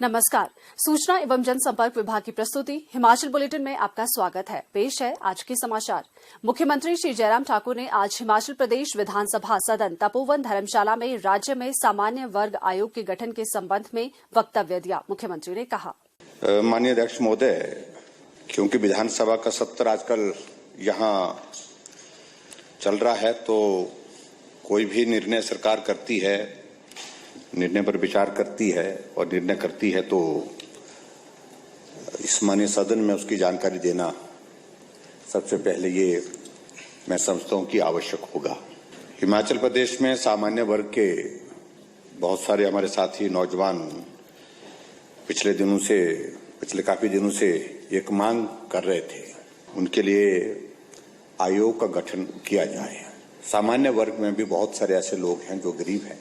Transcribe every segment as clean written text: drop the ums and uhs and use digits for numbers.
नमस्कार। सूचना एवं जनसंपर्क विभाग की प्रस्तुति हिमाचल बुलेटिन में आपका स्वागत है। पेश है आज के समाचार। मुख्यमंत्री श्री जयराम ठाकुर ने आज हिमाचल प्रदेश विधानसभा सदन तपोवन धर्मशाला में राज्य में सामान्य वर्ग आयोग के गठन के संबंध में वक्तव्य दिया। मुख्यमंत्री ने कहा, माननीय अध्यक्ष महोदय, क्योंकि विधानसभा का सत्र आजकल यहाँ चल रहा है, तो कोई भी निर्णय सरकार करती है, निर्णय पर विचार करती है और निर्णय करती है, तो इस माननीय सदन में उसकी जानकारी देना सबसे पहले ये मैं समझता हूँ कि आवश्यक होगा। हिमाचल प्रदेश में सामान्य वर्ग के बहुत सारे हमारे साथी नौजवान पिछले काफी दिनों से एक मांग कर रहे थे, उनके लिए आयोग का गठन किया जाए। सामान्य वर्ग में भी बहुत सारे ऐसे लोग हैं जो गरीब हैं,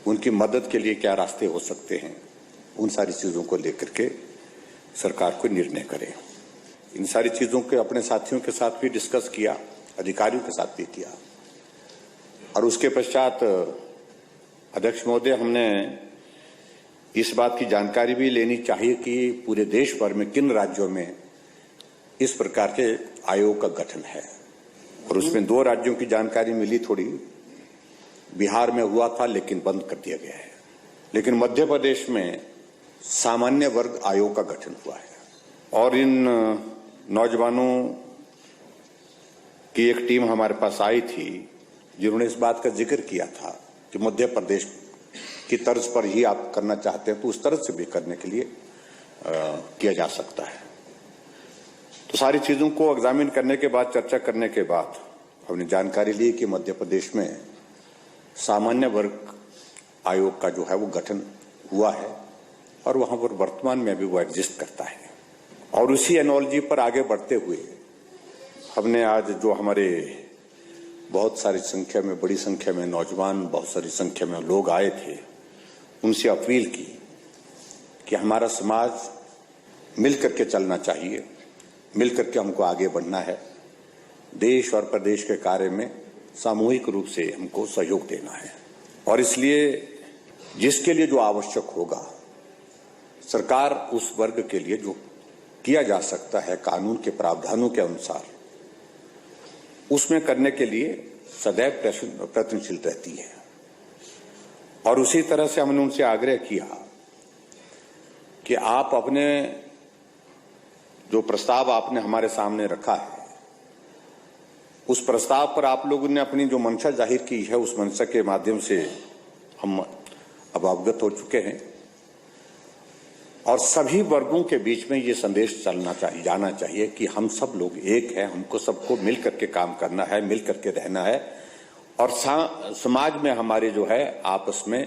उनकी मदद के लिए क्या रास्ते हो सकते हैं, उन सारी चीजों को लेकर के सरकार को निर्णय करे। इन सारी चीजों के अपने साथियों के साथ भी डिस्कस किया, अधिकारियों के साथ भी किया, और उसके पश्चात अध्यक्ष महोदय, हमने इस बात की जानकारी भी लेनी चाहिए कि पूरे देश भर में किन राज्यों में इस प्रकार के आयोग का गठन है, और उसमें 2 राज्यों की जानकारी मिली। थोड़ी बिहार में हुआ था लेकिन बंद कर दिया गया है, लेकिन मध्य प्रदेश में सामान्य वर्ग आयोग का गठन हुआ है। और इन नौजवानों की एक टीम हमारे पास आई थी, जिन्होंने इस बात का जिक्र किया था कि मध्य प्रदेश की तर्ज पर ही आप करना चाहते हैं तो उस तरह से भी करने के लिए किया जा सकता है। तो सारी चीजों को एग्जामिन करने के बाद, चर्चा करने के बाद हमने जानकारी ली कि मध्य प्रदेश में सामान्य वर्ग आयोग का जो है वो गठन हुआ है और वहां पर वर्तमान में भी वो एग्जिस्ट करता है। और उसी एनोलॉजी पर आगे बढ़ते हुए हमने आज जो हमारे बहुत सारी संख्या में, बड़ी संख्या में नौजवान, बहुत सारी संख्या में लोग आए थे, उनसे अपील की कि हमारा समाज मिल करके चलना चाहिए, मिल करके हमको आगे बढ़ना है, देश और प्रदेश के कार्य में सामूहिक रूप से हमको सहयोग देना है। और इसलिए जिसके लिए जो आवश्यक होगा, सरकार उस वर्ग के लिए जो किया जा सकता है कानून के प्रावधानों के अनुसार, उसमें करने के लिए सदैव प्रयत्नशील रहती है। और उसी तरह से हमने उनसे आग्रह किया कि आप अपने जो प्रस्ताव आपने हमारे सामने रखा है, उस प्रस्ताव पर आप लोगों ने अपनी जो मंशा जाहिर की है, उस मंशा के माध्यम से हम अब अवगत हो चुके हैं। और सभी वर्गों के बीच में ये संदेश जाना चाहिए कि हम सब लोग एक हैं, हमको सबको मिल करके काम करना है, मिल करके रहना है, और समाज में हमारे जो है आपस में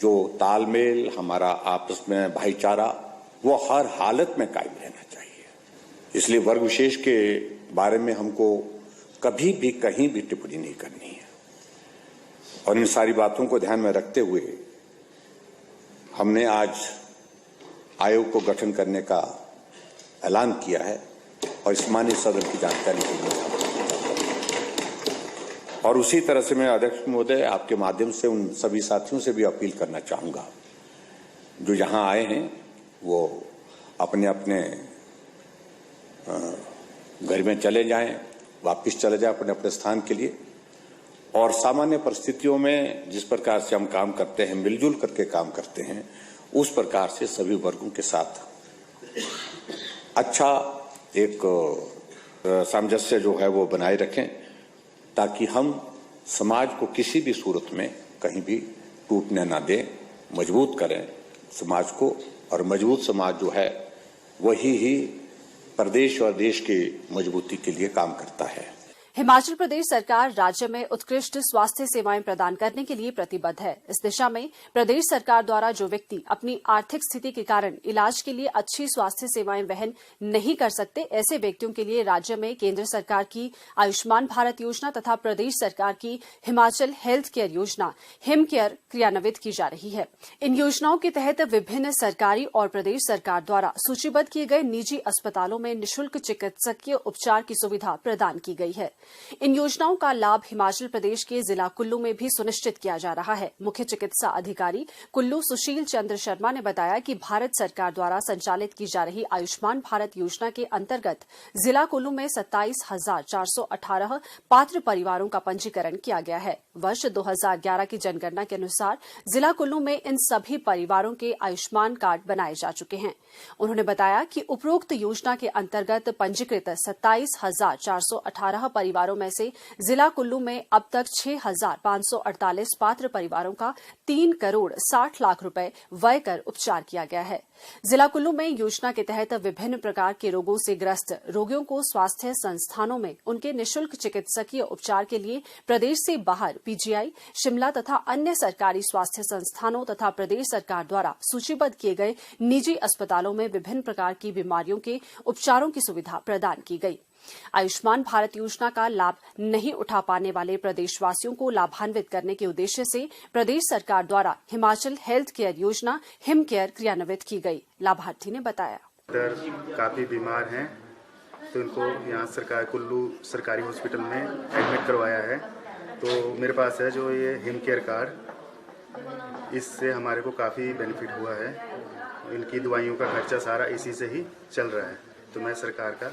जो तालमेल, हमारा आपस में भाईचारा, वो हर हालत में कायम रहना चाहिए। इसलिए वर्ग विशेष के बारे में हमको कभी भी कहीं भी टिप्पणी नहीं करनी है। और इन सारी बातों को ध्यान में रखते हुए हमने आज आयोग को गठन करने का ऐलान किया है और इस माननीय सदन की जानकारी के लिए। और उसी तरह से मैं अध्यक्ष महोदय आपके माध्यम से उन सभी साथियों से भी अपील करना चाहूंगा जो यहाँ आए हैं, वो अपने अपने घर में चले जाएं, वापिस चले जाएं अपने अपने स्थान के लिए। और सामान्य परिस्थितियों में जिस प्रकार से हम काम करते हैं, मिलजुल करके काम करते हैं, उस प्रकार से सभी वर्गों के साथ अच्छा एक सामंजस्य जो है वो बनाए रखें, ताकि हम समाज को किसी भी सूरत में कहीं भी टूटने ना दें, मजबूत करें समाज को। और मजबूत समाज जो है वही ही प्रदेश और देश की मजबूती के लिए काम करता है। हिमाचल प्रदेश सरकार राज्य में उत्कृष्ट स्वास्थ्य सेवाएं प्रदान करने के लिए प्रतिबद्ध है। इस दिशा में प्रदेश सरकार द्वारा जो व्यक्ति अपनी आर्थिक स्थिति के कारण इलाज के लिए अच्छी स्वास्थ्य सेवाएं वहन नहीं कर सकते, ऐसे व्यक्तियों के लिए राज्य में केंद्र सरकार की आयुष्मान भारत योजना तथा प्रदेश सरकार की हिमाचल हेल्थ केयर योजना हिम केयर क्रियान्वित की जा रही है। इन योजनाओं के तहत विभिन्न सरकारी और प्रदेश सरकार द्वारा सूचीबद्ध किए गए निजी अस्पतालों में निःशुल्क चिकित्सकीय उपचार की सुविधा प्रदान की गई है। इन योजनाओं का लाभ हिमाचल प्रदेश के जिला कुल्लू में भी सुनिश्चित किया जा रहा है। मुख्य चिकित्सा अधिकारी कुल्लू सुशील चंद्र शर्मा ने बताया कि भारत सरकार द्वारा संचालित की जा रही आयुष्मान भारत योजना के अंतर्गत जिला कुल्लू में 27,418 पात्र परिवारों का पंजीकरण किया गया है। वर्ष 2011 की जनगणना के अनुसार जिला कुल्लू में इन सभी परिवारों के आयुष्मान कार्ड बनाए जा चुके हैं। उन्होंने बताया कि उपरोक्त योजना के अंतर्गत पंजीकृत 27,418 परिवारों में से जिला कुल्लू में अब तक 6,548 पात्र परिवारों का 3 करोड़ 60 लाख रुपए व्यय कर उपचार किया गया है। जिला कुल्लू में योजना के तहत विभिन्न प्रकार के रोगों से ग्रस्त रोगियों को स्वास्थ्य संस्थानों में उनके निःशुल्क चिकित्सकीय उपचार के लिए प्रदेश से बाहर पीजीआई, शिमला तथा अन्य सरकारी स्वास्थ्य संस्थानों तथा प्रदेश सरकार द्वारा सूचीबद्ध किए गए निजी अस्पतालों में विभिन्न प्रकार की बीमारियों के उपचारों की सुविधा प्रदान की गई। आयुष्मान भारत योजना का लाभ नहीं उठा पाने वाले प्रदेशवासियों को लाभान्वित करने के उद्देश्य से प्रदेश सरकार द्वारा हिमाचल हेल्थ केयर योजना हिम केयर क्रियान्वित की गई। लाभार्थी ने बताया, काफी बीमार हैं तो इनको यहाँ सरकार कुल्लू सरकारी हॉस्पिटल में एडमिट करवाया है। तो मेरे पास है जो ये हिम केयर कार्ड, इससे हमारे को काफ़ी बेनिफिट हुआ है। इनकी दवाइयों का खर्चा सारा इसी से ही चल रहा है। तो मैं सरकार का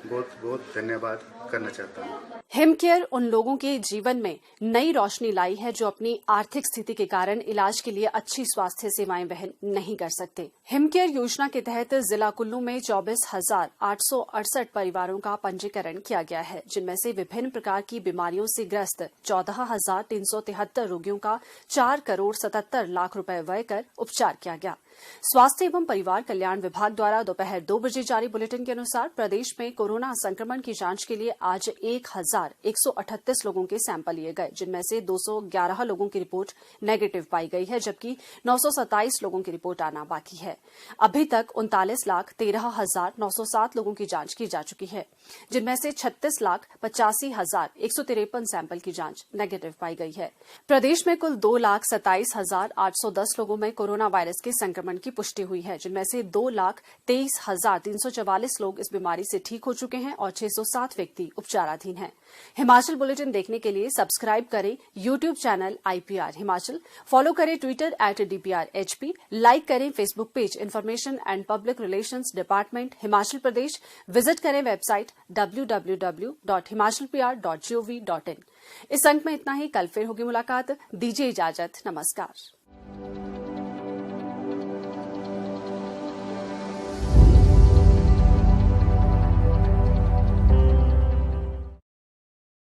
बहुत बहुत धन्यवाद करना चाहता हूँ। हिम केयर उन लोगों के जीवन में नई रोशनी लाई है जो अपनी आर्थिक स्थिति के कारण इलाज के लिए अच्छी स्वास्थ्य सेवाएं वहन नहीं कर सकते। हिम केयर योजना के तहत जिला कुल्लू में 24,868 परिवारों का पंजीकरण किया गया है, जिनमें से विभिन्न प्रकार की बीमारियों से ग्रस्त 14,373 रोगियों का 4 करोड़ 77 लाख रुपए व्यय कर उपचार किया गया। स्वास्थ्य एवं परिवार कल्याण विभाग द्वारा दोपहर 2 बजे जारी बुलेटिन के अनुसार प्रदेश में कोरोना संक्रमण की जांच के लिए आज 1,138 लोगों के सैंपल लिए गए, जिनमें से 211 लोगों की रिपोर्ट नेगेटिव पाई गई है, जबकि 927 लोगों की रिपोर्ट आना बाकी है। अभी तक 39,13,907 लोगों की जांच की जा चुकी है, जिनमें से 36,85,153 सैंपल की जांच नेगेटिव पाई गई है। प्रदेश में कुल 2,27,810 लोगों में कोरोना वायरस के संक्रमण की पुष्टि हुई है, जिनमें से 2,23,344 लोग इस बीमारी से ठीक हो चुके हैं और 607 व्यक्ति उपचाराधीन हैं। हिमाचल बुलेटिन देखने के लिए सब्सक्राइब करें YouTube channel IPR Himachal, follow करें ट्विटर @DPRHP, लाइक करें Facebook page information and public relations department Himachal Pradesh, visit करें वेबसाइट www.himachalpr.gov.in। इस अंक में इतना ही। कल फिर होगी मुलाकात। दीजिए इजाजत। नमस्कार।